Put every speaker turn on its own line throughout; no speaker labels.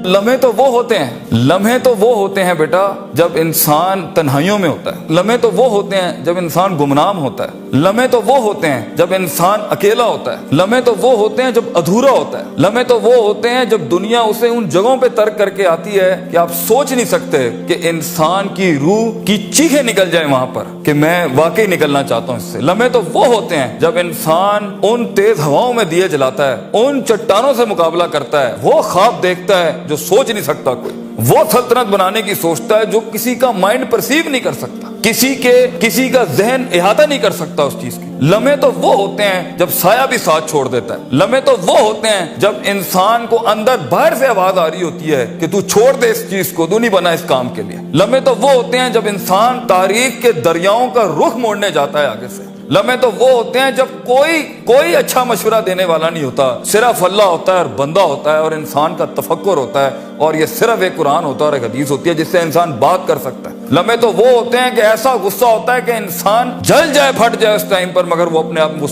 لمحے تو وہ ہوتے ہیں، لمحے تو وہ ہوتے ہیں بیٹا جب انسان تنہائیوں میں ہوتا ہے، لمحے تو وہ ہوتے ہیں جب انسان گمنام ہوتا ہے، لمحے تو وہ ہوتے ہیں جب انسان اکیلا ہوتا ہے، لمحے تو وہ ہوتے ہیں جب ادھورا ہوتا ہے، لمحے تو وہ ہوتے ہیں جب دنیا اسے ان جگہوں پہ ترک کر کے آتی ہے کہ آپ سوچ نہیں سکتے کہ انسان کی روح کی چیخیں نکل جائیں وہاں پر کہ میں واقعی نکلنا چاہتا ہوں اس سے۔ لمحے تو وہ ہوتے ہیں جب انسان ان تیز ہواؤں میں دیے جلاتا ہے، ان چٹانوں سے مقابلہ کرتا ہے، وہ خواب دیکھتا ہے جو سوچ نہیں سکتا کوئی، وہ سلطنت بنانے کی سوچتا ہے جو کسی کا مائنڈ پرسیو نہیں کر سکتا، کسی کا ذہن احاطہ نہیں کر سکتا اس چیز کی۔ لمحے تو وہ ہوتے ہیں جب سایہ بھی ساتھ چھوڑ دیتا ہے، لمحے تو وہ ہوتے ہیں جب انسان کو اندر باہر سے آواز آ رہی ہوتی ہے کہ تو چھوڑ دے اس چیز کو، تو نہیں بنا اس کام کے لیے۔ لمحے تو وہ ہوتے ہیں جب انسان تاریخ کے دریاؤں کا رخ موڑنے جاتا ہے آگے سے۔ لمحے تو وہ ہوتے ہیں جب کوئی اچھا مشورہ دینے والا نہیں ہوتا، صرف اللہ ہوتا ہے اور بندہ ہوتا ہے اور انسان کا تفکر ہوتا ہے، اور یہ صرف ایک قرآن ہوتا ہے اور ایک حدیث ہوتی ہے جس سے انسان بات کر سکتا ہے۔ لمحے تو وہ ہوتے ہیں کہ ایسا غصہ ہوتا ہے کہ انسان جل جائے، پھٹ جائے اس ٹائم پر، مگر وہ اپنے آپ وہ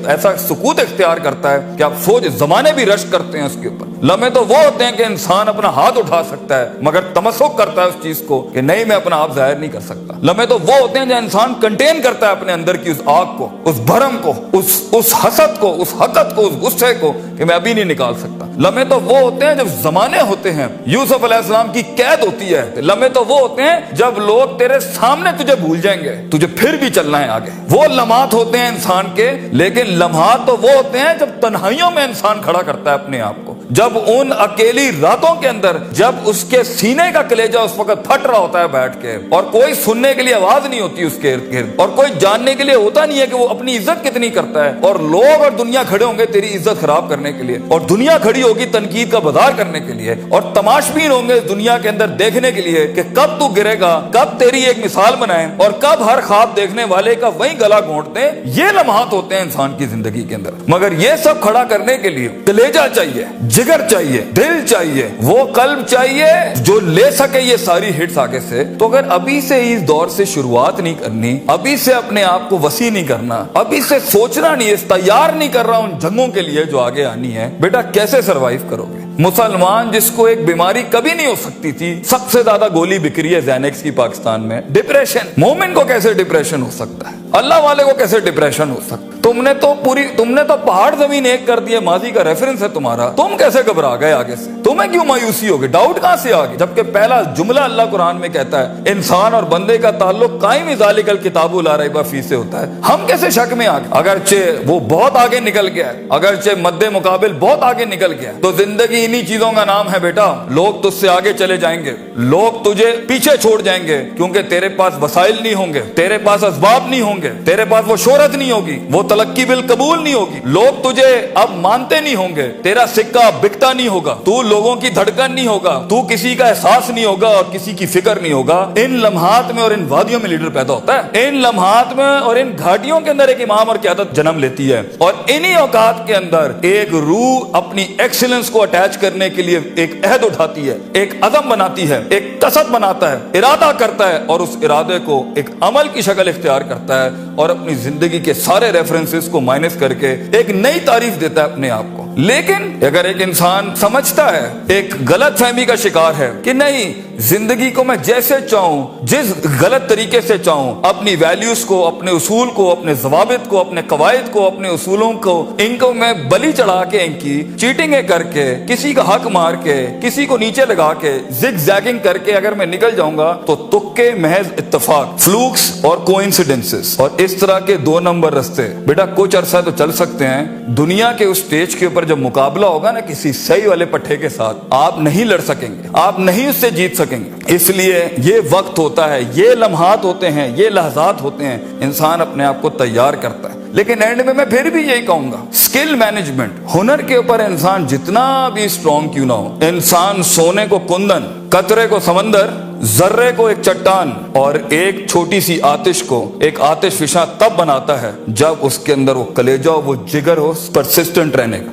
ایسا سکوت اختیار کرتا ہے کہ آپ سوچ زمانے بھی رشک کرتے ہیں اس کے اوپر۔ لمحے تو وہ ہوتے ہیں کہ انسان اپنا ہاتھ اٹھا سکتا ہے مگر تمسک کرتا ہے اس چیز کو کہ نہیں، میں اپنا آپ ظاہر نہیں کر سکتا۔ لمحے تو وہ ہوتے ہیں جو انسان کنٹین کرتا ہے اپنے اندر کی اس آگ کو، اس بھرم کو، اس حسد کو، اس حقد کو، اس غصے کو کہ میں ابھی نہیں نکال سکتا۔ لمحے تو وہ ہوتے ہیں جب زمانے ہوتے ہیں، یوسف علیہ السلام کی قید ہوتی ہے۔ لمحے تو وہ ہوتے ہیں جب لوگ تیرے سامنے تجھے بھول جائیں گے، تجھے پھر بھی چلنا ہے آگے۔ وہ لمحات ہوتے ہیں انسان کے، لیکن لمحات تو وہ ہوتے ہیں جب تنہائیوں میں انسان کھڑا کرتا ہے اپنے آپ کو، جب ان اکیلی راتوں کے اندر، جب اس کے سینے کا کلیجہ اس وقت پھٹ رہا ہوتا ہے بیٹھ کے، اور کوئی سننے کے لیے آواز نہیں ہوتی اس کے ارد گرد، اور کوئی جاننے کے لیے ہوتا نہیں ہے کہ وہ اپنی عزت کتنی کرتا ہے، اور لوگ اور دنیا کھڑے ہوں گے تیری عزت خراب کرنے کے لیے، اور دنیا کھڑی ہوگی تنقید کا بازار کرنے کے لیے، اور تماشبین ہوں گے دنیا کے اندر دیکھنے کے لیے کہ کب تو گرے گا، کب تیری ایک مثال بنائیں، اور کب ہر خواب دیکھنے والے کا وہی گلا گھونٹ دیں۔ یہ لمحات ہوتے ہیں انسان کی زندگی کے اندر، مگر یہ سب کھڑا کرنے کے لیے کلیجہ چاہیے، جگر چاہیے، دل چاہیے، وہ قلب چاہیے جو لے سکے یہ ساری ہٹس آگے سے۔ تو اگر ابھی سے اس دور سے شروعات نہیں کرنی، ابھی سے اپنے آپ کو وسیع نہیں کرنا، ابھی سے سوچنا نہیں، تیار نہیں کر رہا ان جنگوں کے لیے جو آگے آنی ہے، بیٹا کیسے سروائیو کرو گے؟ مسلمان جس کو ایک بیماری کبھی نہیں ہو سکتی تھی، سب سے زیادہ گولی بک رہی ہے زینکس کی پاکستان میں، ڈپریشن۔ مومن کو کیسے ڈپریشن ہو سکتا ہے؟ اللہ والے کو کیسے ڈپریشن ہو سکتا ہے؟ تم نے تو پہاڑ زمین ایک کر دیے، ماضی کا ریفرنس ہے تمہارا، تم کیسے گھبرا گئے آگے سے؟ تمہیں کیوں مایوسی ہوگی؟ ڈاؤٹ کہاں سے آگے؟ جبکہ پہلا جملہ اللہ قرآن میں کہتا ہے انسان اور بندے کا تعلق قائم ذالک الکتاب لا ریب فیہ سے ہوتا ہے۔ ہم کیسے شک میں آگے؟ اگرچہ وہ بہت آگے نکل گیا ہے، اگرچہ مد مقابل بہت آگے نکل گیا، تو زندگی انہی چیزوں کا نام ہے بیٹا۔ لوگ تجھ سے آگے چلے جائیں گے، لوگ تجھے پیچھے چھوڑ جائیں گے، کیونکہ تیرے پاس وسائل نہیں ہوں گے، تیرے پاس اسباب نہیں ہوں گے، تیرے پاس وہ شہرت نہیں ہوگی، وہ تلقی بالقبول نہیں ہوگی، لوگ تجھے اب مانتے نہیں ہوں گے، تیرا سکہ بکتا نہیں ہوگا، تو لوگوں کی دھڑکن نہیں ہوگا، تو کسی کا احساس نہیں ہوگا اور کسی کی فکر نہیں ہوگا۔ ان لمحات میں اور ان وادیوں میں لیڈر پیدا ہوتا ہے، ان لمحات میں اور ان گھاٹیوں کے اندر ایک امام اور قیادت جنم لیتی ہے، اور انہی اوقات کے اندر ایک روح اپنی ایکسیلنس کو اٹیچ کرنے کے لیے ایک عہد اٹھاتی ہے، ایک عزم بناتی ہے، ایک قصد بناتا ہے، ارادہ کرتا ہے، اور اس ارادے کو ایک عمل کی شکل اختیار کرتا ہے، اور اپنی زندگی کے سارے ریفرنسز کو مائنس کر کے ایک نئی تعریف دیتا ہے اپنے آپ کو۔ لیکن اگر ایک انسان سمجھتا ہے، ایک غلط فہمی کا شکار ہے کہ نہیں، زندگی کو میں جیسے چاہوں، جس غلط طریقے سے چاہوں، اپنی ویلیوز کو، اپنے اصول کو، اپنے ضوابط کو، اپنے قواعد کو، اپنے اصولوں کو، ان کو میں بلی چڑھا کے، ان کی چیٹنگیں کر کے، کسی کا حق مار کے، کسی کو نیچے لگا کے، زگ زیگنگ کر کے اگر میں نکل جاؤں گا تو تکے، محض اتفاق، فلوکس اور کوئنسیڈنسز، اور اس طرح کے 2 نمبر رستے بیٹا کچھ عرصہ تو چل سکتے ہیں۔ دنیا کے اس سٹیج کے اوپر جب مقابلہ ہوگا نا کسی صحیح والے پٹھے کے ساتھ، آپ نہیں لڑ سکیں گے، آپ نہیں اس سے جیت سکیں گے۔ اس لیے یہ وقت ہوتا ہے، یہ لمحات ہوتے ہیں، یہ لحظات ہوتے ہیں، انسان اپنے آپ کو تیار کرتا ہے۔ لیکن اینڈ میں پھر بھی یہی کہوں گا، سکل مینجمنٹ، ہنر کے اوپر انسان جتنا بھی اسٹرانگ کیوں نہ ہو، انسان سونے کو کندن، قطرے کو سمندر، ذرے کو ایک چٹان اور ایک چھوٹی سی آتش کو ایک آتش فشاں تب بناتا ہے جب اس کے اندر وہ کلیجہ، وہ جگر ہو پرسسٹنٹ رہنے کا۔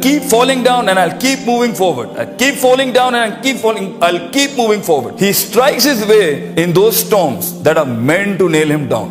keep falling down and I'll keep moving forward. I'll keep falling down and I'll keep moving forward. He strikes his way in those storms that are meant to nail him down.